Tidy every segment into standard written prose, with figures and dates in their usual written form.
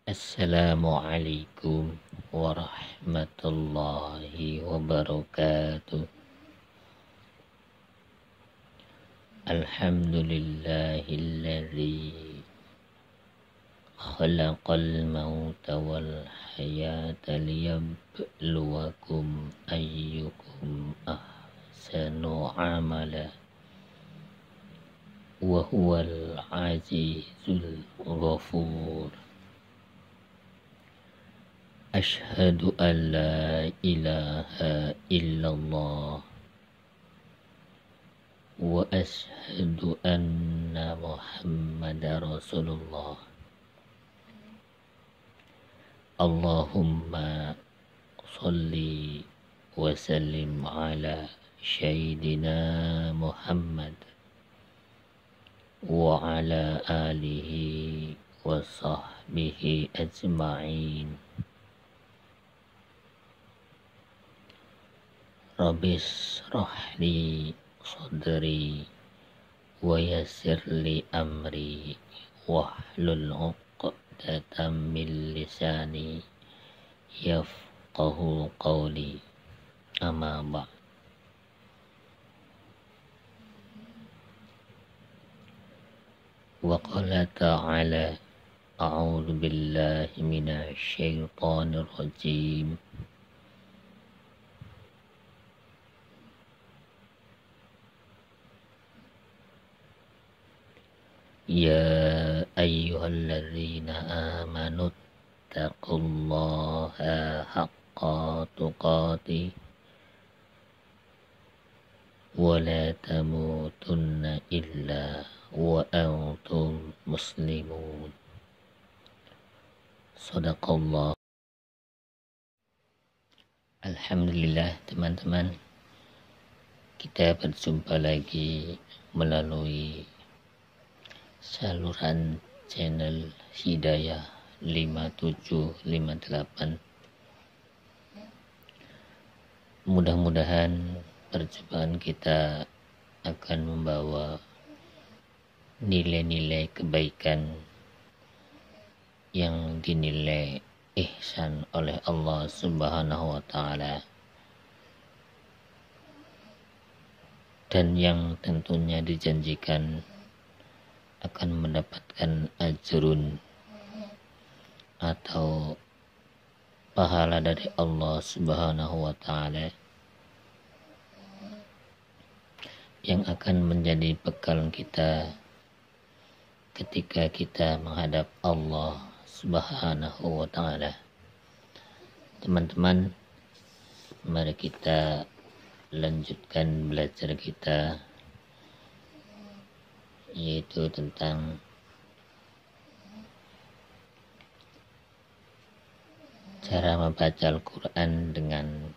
Assalamualaikum warahmatullahi wabarakatuh. Alhamdulillahilladzi khalaqal mauta wal hayata liyabluwakum ayyukum ahsanu amala wa huwal azizul ghafur. Ashhadu an la ilaha illallah wa ashhadu anna Muhammadar Rasulullah. Allahumma salli wa sallim ala Sayyidina Muhammad wa ala alihi wa sahbihi ajma'in. Rabbis shrahli sadri wa yassir li amri wahlul 'uqdatam min lisani yafqahu qawli. Amma ba'd. Wa qala ta'ala a'udzu billahi minasy syaithanir rajim. Ya ayyuhalladzina amanu taqullaha haqqa tuqatih wa la tamutunna illa wa antum muslimun. Shadaqallah. Alhamdulillah teman-teman, kita berjumpa lagi melalui saluran channel Hidayah 5758. Mudah-mudahan perjumpaan kita akan membawa nilai-nilai kebaikan yang dinilai ihsan oleh Allah Subhanahu wa ta'ala, dan yang tentunya dijanjikan akan mendapatkan ajrun atau pahala dari Allah Subhanahu wa ta'ala yang akan menjadi bekal kita ketika kita menghadap Allah Subhanahu wa ta'ala. Teman-teman, mari kita lanjutkan belajar kita, yaitu tentang cara membaca Al-Quran dengan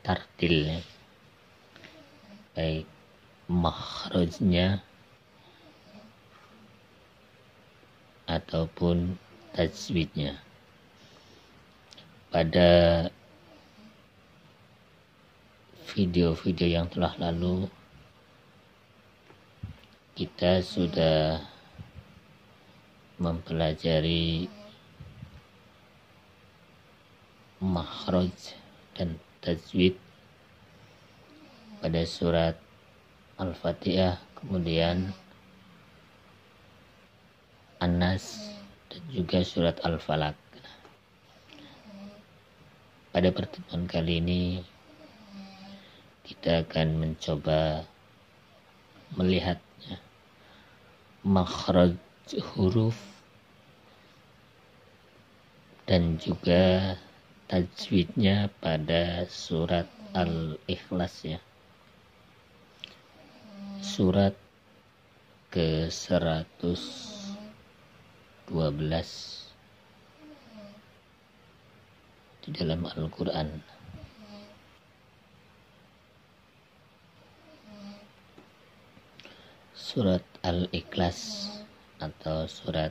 tartil, baik makhrajnya ataupun tajwidnya. Pada video-video yang telah lalu kita sudah mempelajari makhraj dan tajwid pada surat Al-Fatihah, kemudian An-Nas, dan juga surat Al-Falaq. Pada pertemuan kali ini kita akan mencoba melihat makhraj huruf dan juga tajwidnya pada surat Al-Ikhlas, ya, surat ke-112 di dalam Al-Quran. Surat Al-Ikhlas atau surat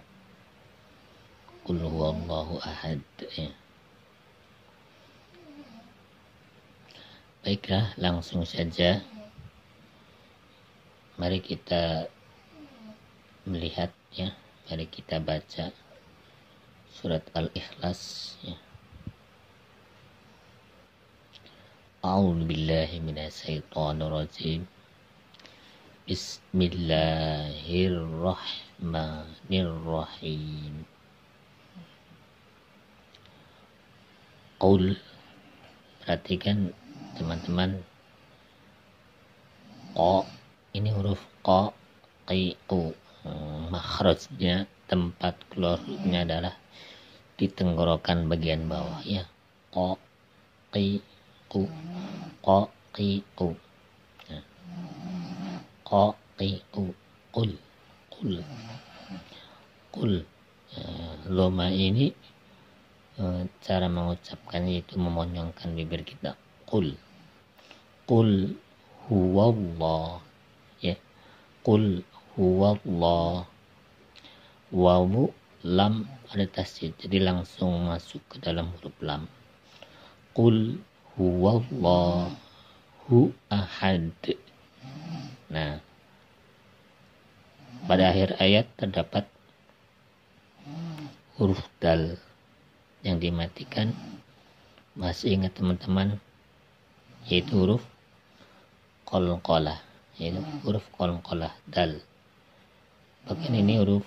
Qul huwallahu ahad, ya. Baiklah, langsung saja mari kita melihat, ya, Mari kita baca surat Al-Ikhlas ya. A'udzu billahi minasyaitonir rajim. Bismillahirrahmanirrahim. Qul, perhatikan teman-teman, qa ini huruf qa, qi, qu. Makhrajnya, tempat keluarnya adalah di tenggorokan bagian bawah ya. Qa, qi, qu, qa, qi, qu. Qa, qi, qu. Qul, qul, qul. Loma ini cara mengucapkannya itu memonyongkan bibir kita. Qul, qul huwallah ya. Qul huwallah. Wawu lam ada tasydid, jadi langsung masuk ke dalam huruf lam. Qul huwallahu ahad. Nah, pada akhir ayat terdapat huruf dal yang dimatikan. Masih ingat teman-teman, yaitu huruf qalqalah, yaitu huruf qalqalah, dal. Bahkan ini huruf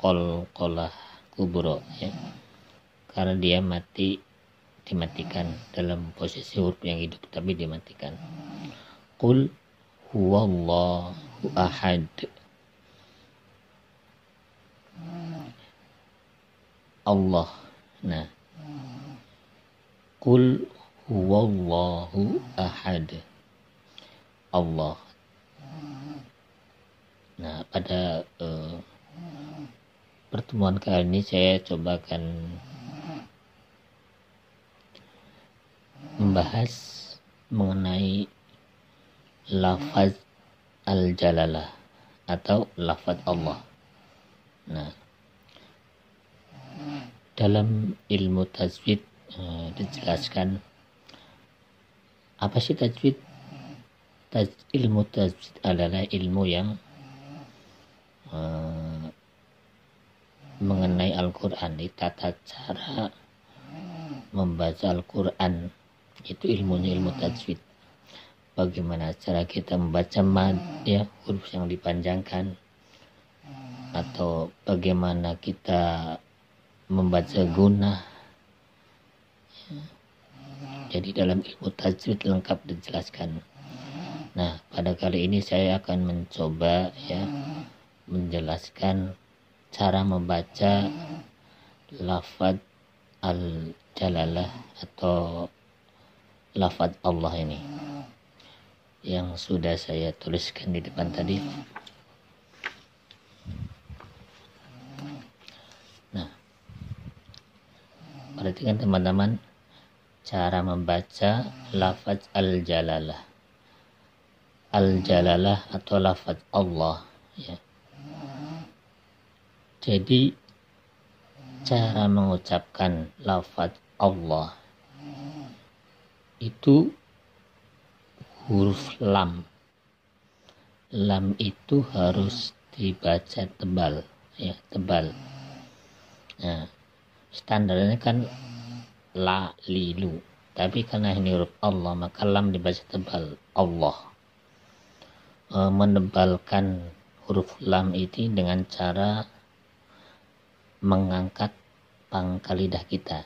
qalqalah kubro ya, karena dia dimatikan dalam posisi huruf yang hidup tapi dimatikan. Qul huwallahu ahad. Allah. Nah, qul huwallahu ahad. Allah. Nah, pada pertemuan kali ini saya coba akan membahas mengenai lafaz al-jalalah atau lafaz Allah. Nah, dalam ilmu tajwid dijelaskan apa sih tajwid? Ilmu tajwid adalah ilmu yang mengenai Al-Quran, tata cara membaca Al-Quran, itu ilmunya ilmu tajwid. Bagaimana cara kita membaca mad ya, huruf yang dipanjangkan, atau bagaimana kita membaca gunnah. Jadi dalam ilmu tajwid lengkap dijelaskan. Nah, pada kali ini saya akan mencoba ya menjelaskan cara membaca lafaz al-jalalah atau lafaz Allah ini yang sudah saya tuliskan di depan tadi. Nah, perhatikan teman-teman cara membaca lafaz al-jalalah. Al-jalalah atau lafaz Allah ya. Jadi cara mengucapkan lafaz Allah itu huruf lam. Lam itu harus dibaca tebal ya, tebal. Nah, standarnya kan la, lilu, tapi karena ini huruf Allah maka lam dibaca tebal. Allah. Menebalkan huruf lam ini dengan cara mengangkat pangkal lidah kita.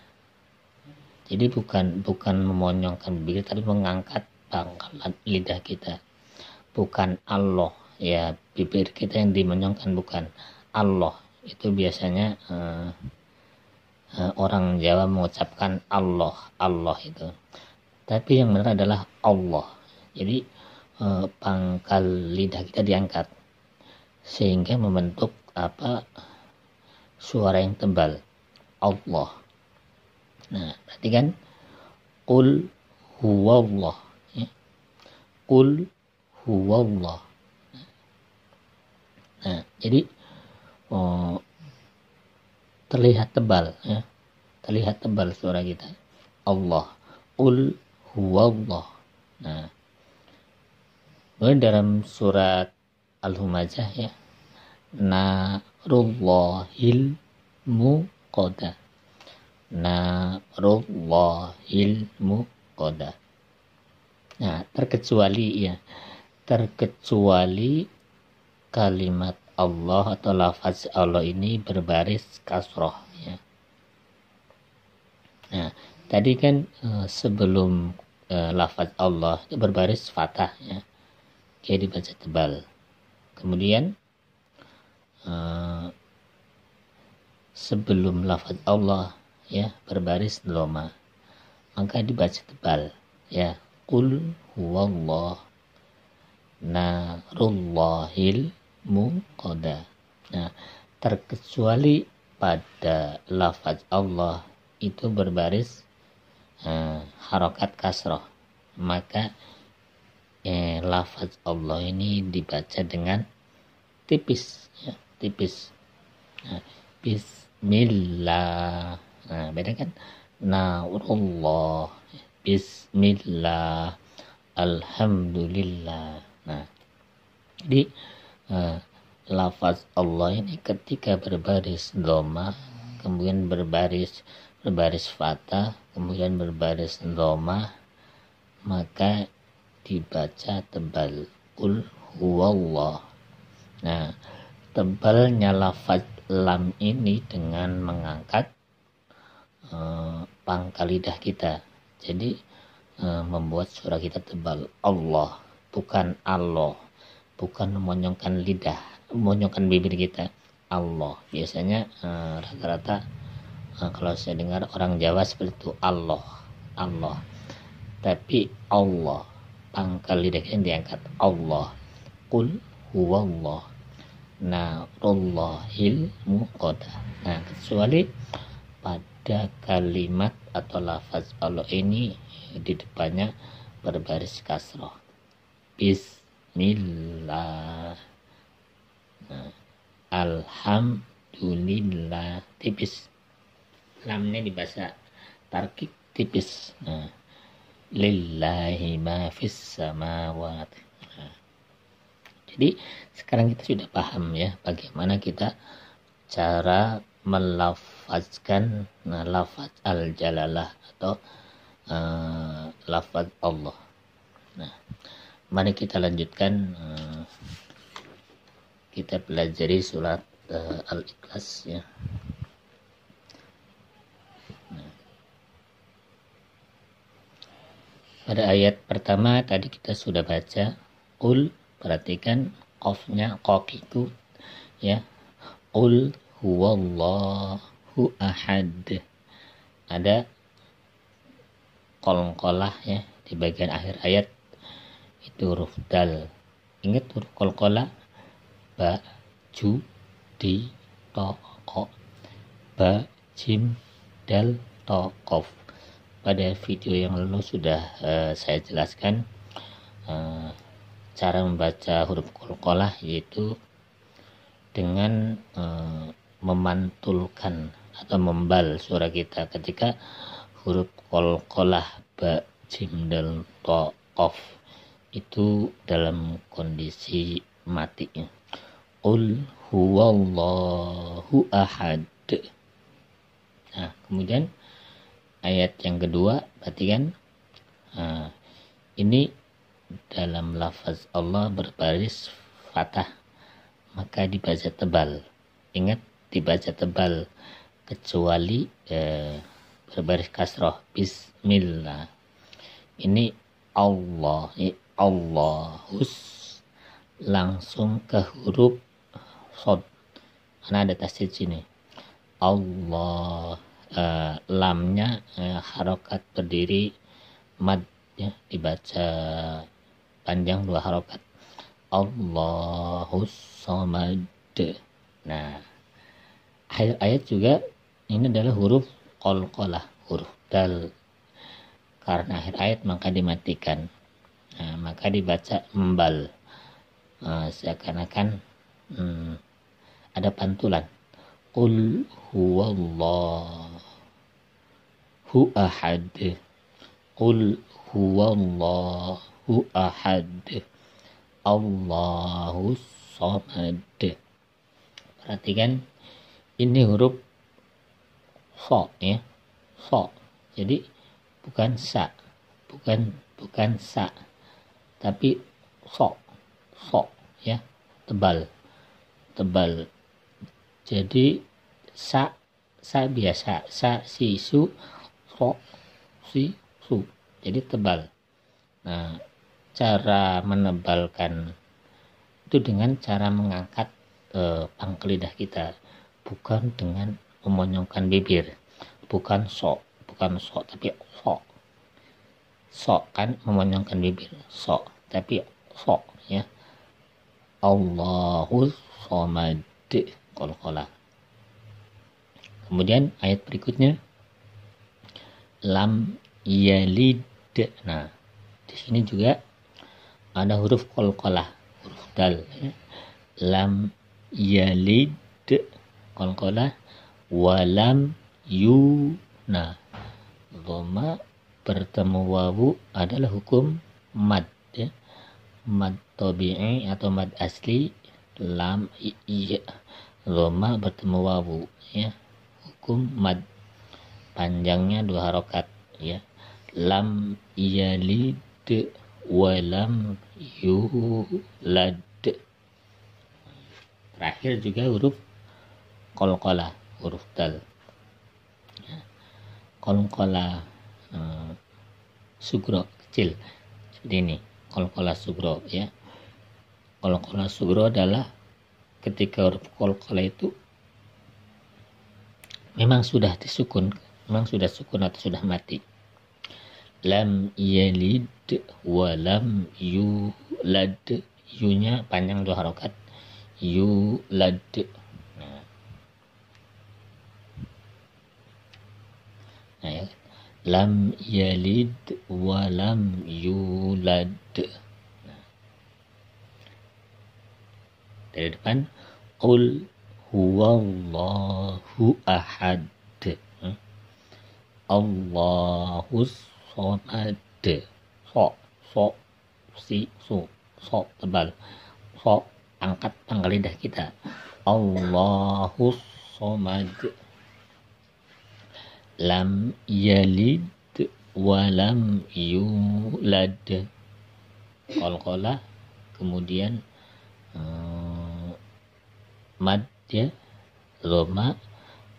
Jadi bukan memonyongkan bibir, tapi mengangkat pangkal lidah kita. Bukan Allah ya, bibir kita yang dimonyongkan, bukan Allah. Itu biasanya orang Jawa mengucapkan Allah itu. Tapi yang benar adalah Allah. Jadi pangkal lidah kita diangkat sehingga membentuk suara yang tebal, Allah. Nah, perhatikan qul huwallah ya. Qul huwallah. Nah, jadi terlihat tebal ya. Terlihat tebal suara kita. Allah. Qul huwallah. Nah, dalam surat Al-Humazah ya, narullahil muqadah. Narullahil muqadah. Nah, terkecuali kalimat Allah atau lafaz Allah ini berbaris kasroh ya. Nah, tadi kan sebelum lafaz Allah itu berbaris fathah ya, kayak dibaca tebal. Kemudian sebelum lafaz Allah ya berbaris dhamma, maka dibaca tebal ya. Qul huwallah narullahil muqadah. Nah, terkecuali pada lafaz Allah itu berbaris harokat kasroh, maka lafaz Allah ini dibaca dengan tipis ya, tipis. Nah, bismillah. Nah, beda kan? Naurullah, bismillah, alhamdulillah. Nah, jadi lafaz Allah ini ketika berbaris dhamma, kemudian berbaris fathah, kemudian berbaris dhamma, maka dibaca tebal. Qul huwallah. Nah, tebalnya lafaz lam ini dengan mengangkat pangkal lidah kita, jadi membuat suara kita tebal. Allah, bukan Allah, bukan memonyongkan lidah, memonyongkan bibir kita. Allah, biasanya rata-rata kalau saya dengar orang Jawa seperti itu, Allah, tapi Allah, pangkal lidah kita diangkat. Allah. Qul huwallah narullahil muqadah. Nah, kecuali pada kalimat atau lafaz Allah ini di depannya berbaris kasroh, bismillah. Nah, alhamdulillah, tipis. Lamnya dibaca tarkik, tipis. Nah, lillahi ma fis samawati. Nah, jadi sekarang kita sudah paham ya bagaimana kita cara melafazkan lafaz al-jalalah atau lafaz Allah. Nah, mari kita lanjutkan, kita pelajari surat Al-Ikhlas ya. Nah, pada ayat pertama tadi kita sudah baca Qul, perhatikan qafnya qaqiku ya. Qul huwallahu ahad. Ada qalqalah ya di bagian akhir ayat, itu huruf dal. Ingat huruf qalqalah? Ba, ju, di, to, ko. Ba, jim, dal, to, qaf. Pada video yang lalu sudah saya jelaskan cara membaca huruf qalqalah, yaitu dengan memantulkan atau membal suara kita ketika huruf qalqalah ba, jim, dal, to, qaf itu dalam kondisi mati. Qul huwallahu ahad. Nah, kemudian ayat yang kedua, perhatikan ini dalam lafaz Allah berbaris fathah, maka dibaca tebal. Ingat, dibaca tebal kecuali berbaris kasroh, bismillah. Ini Allah, Allahus, langsung ke huruf sod karena ada tasdid sini. Allah, lamnya harokat berdiri mad ya, dibaca panjang 2 harokat. Allahus samad. Nah, akhir ayat juga ini adalah huruf qalqalah, huruf dal. Karena akhir ayat maka dimatikan. Nah, maka dibaca membal. Seakan-akan ada pantulan. Qul huwallahu ahad. Qul huwallahu ahad. Allahus samad. Perhatikan ini huruf so ya, so. Jadi bukan sa, bukan sa, tapi so ya, tebal. Jadi sa biasa, sa si su, so si su. Jadi tebal. Nah, cara menebalkan itu dengan cara mengangkat pangkal lidah kita, bukan dengan memonyongkan bibir. Bukan so tapi so kan memonyongkan bibir, so tapi so ya. Allahus somad, qalqalah. Kemudian ayat berikutnya lam yalid. Nah, di sini juga ada huruf qalqalah, huruf dal ya. Lam yalid qalqalah, walam yu. Nah, dhamma bertemu wawu adalah hukum mad ya. Mad tabi'i atau mad asli, lam iya, dhamma bertemu wawu ya, hukum mad, panjangnya 2 harokat ya. Lam yalid walam yulad. Terakhir juga huruf qalqalah, huruf dal. Qalqalah sugro kecil seperti ini, qalqalah sugro ya. Qalqalah sugro adalah ketika huruf qalqalah itu memang sudah disukun, memang sudah sukun atau sudah mati. Lam yalid wa lam yulad, yunya panjang 2 harokat, yulad. Nah ya, lam yalid wa lam yulad. Nah, dari depan qul huwallahu ahad, Allahus somad. So si su, so tebal, so angkat pangkal lidah kita, Allahus somad. Lam yalid walam yulad, qalqalah. Kemudian mad ya, dhamma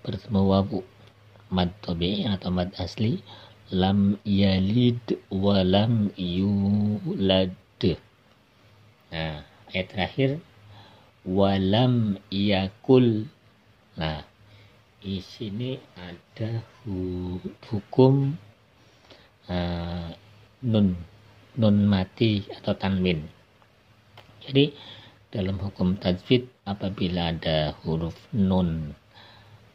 bertemu wawu, mad tabi'i atau mad asli, lam yalid walam yulad. Nah, ayat terakhir walam yakul. Nah, di sini ada hukum nun mati atau tanwin. Jadi dalam hukum tajwid, apabila ada huruf nun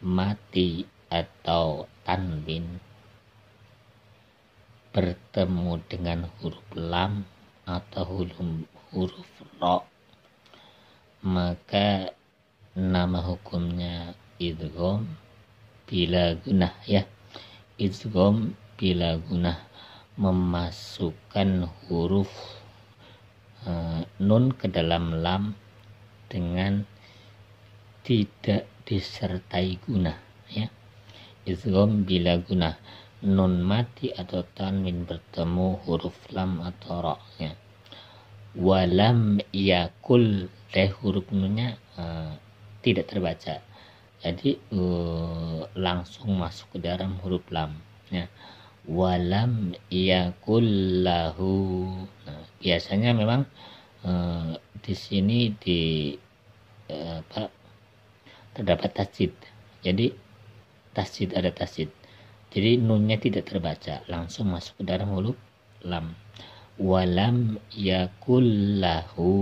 mati atau tanwin bertemu dengan huruf lam atau huruf ro, maka nama hukumnya idgham bila gunah ya. Idgham bila gunah, memasukkan huruf nun ke dalam lam dengan tidak disertai gunah ya. Idgham bila gunah, nun mati atau tanwin bertemu huruf lam atau ra ya. Walam yakul, huruf nunnya tidak terbaca, jadi langsung masuk ke dalam huruf lam ya. Walam yakul lahu. Nah, biasanya memang di sini terdapat tasjid, jadi ada tasjid, jadi nunnya tidak terbaca, langsung masuk ke dalam huruf lam. Walam yakul lahu,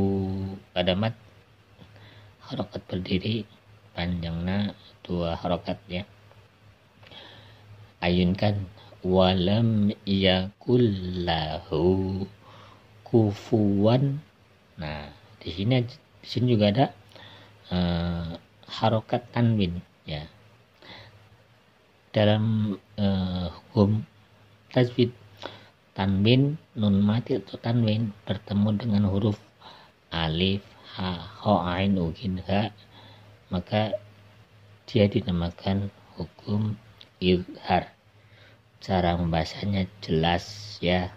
pada mat harokat berdiri panjangnya 2 harokat ya. Ayunkan walam yakul lahu kufuwan. Nah, di sini juga ada harokat tanwin ya. Dalam hukum tajwid, tanwin, nun mati atau tanwin bertemu dengan huruf alif, ha, ho, ain, ugin, ha, maka dia dinamakan hukum izhar. Cara membacanya jelas ya.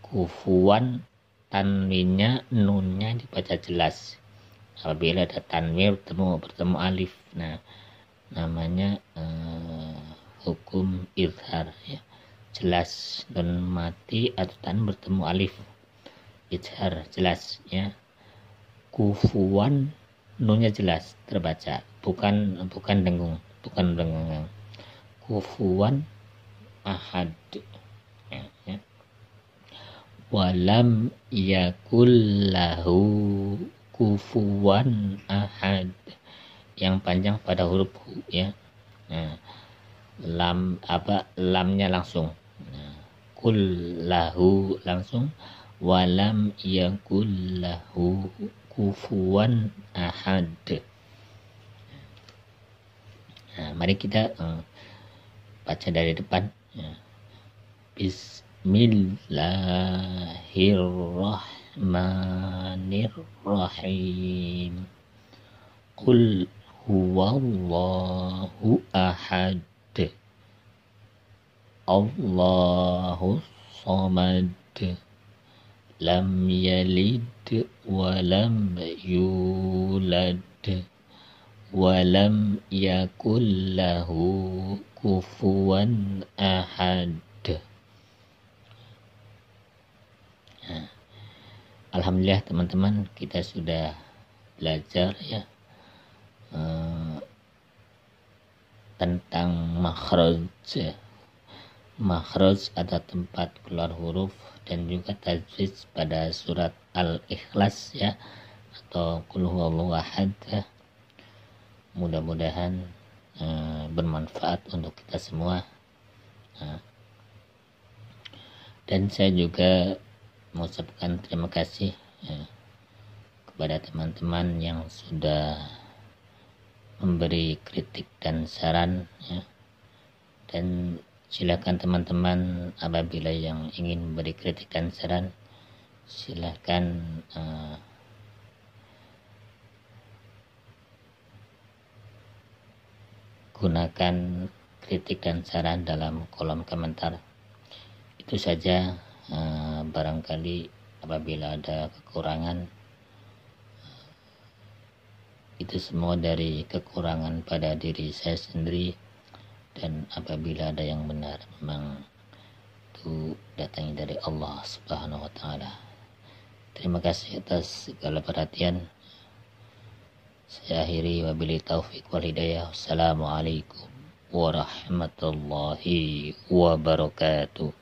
Kufuwan, tanwinnya, nunnya dibaca jelas. Apabila ada tanwin bertemu alif, nah namanya hukum izhar ya. Jelas, nun mati atau tanwin bertemu alif, izhar jelas ya. Kufuwan, nunnya jelas terbaca, bukan dengung, kufuwan ahad ya. Walam yakullahu kufuwan ahad, yang panjang pada huruf hu ya. Nah, lamnya langsung, kullahu langsung, walam yakullahu kufuwan ahad. Nah, mari kita baca dari depan ya. Bismillahirrahmanirrahim. Qul huwallahu ahad, Allahus samad, lam yalid wa lam yulad wa lam yakul lahu kufuwan ahad. Alhamdulillah teman-teman, kita sudah belajar ya tentang makhraj atau tempat keluar huruf, dan juga tajwid pada surat Al-Ikhlas ya, atau Qul huwallahu ahad ya. Mudah-mudahan bermanfaat untuk kita semua. Dan saya juga mengucapkan terima kasih kepada teman-teman yang sudah memberi kritik dan saran ya. Dan silakan teman-teman apabila yang ingin memberi kritik dan saran, silakan gunakan kritik dan saran dalam kolom komentar. Itu saja. Barangkali apabila ada kekurangan, itu semua dari kekurangan pada diri saya sendiri, dan apabila ada yang benar memang itu datangnya dari Allah Subhanahu wa taala. Terima kasih atas segala perhatian. Saya akhiri wabillahi taufik wal hidayah. Assalamualaikum warahmatullahi wabarakatuh.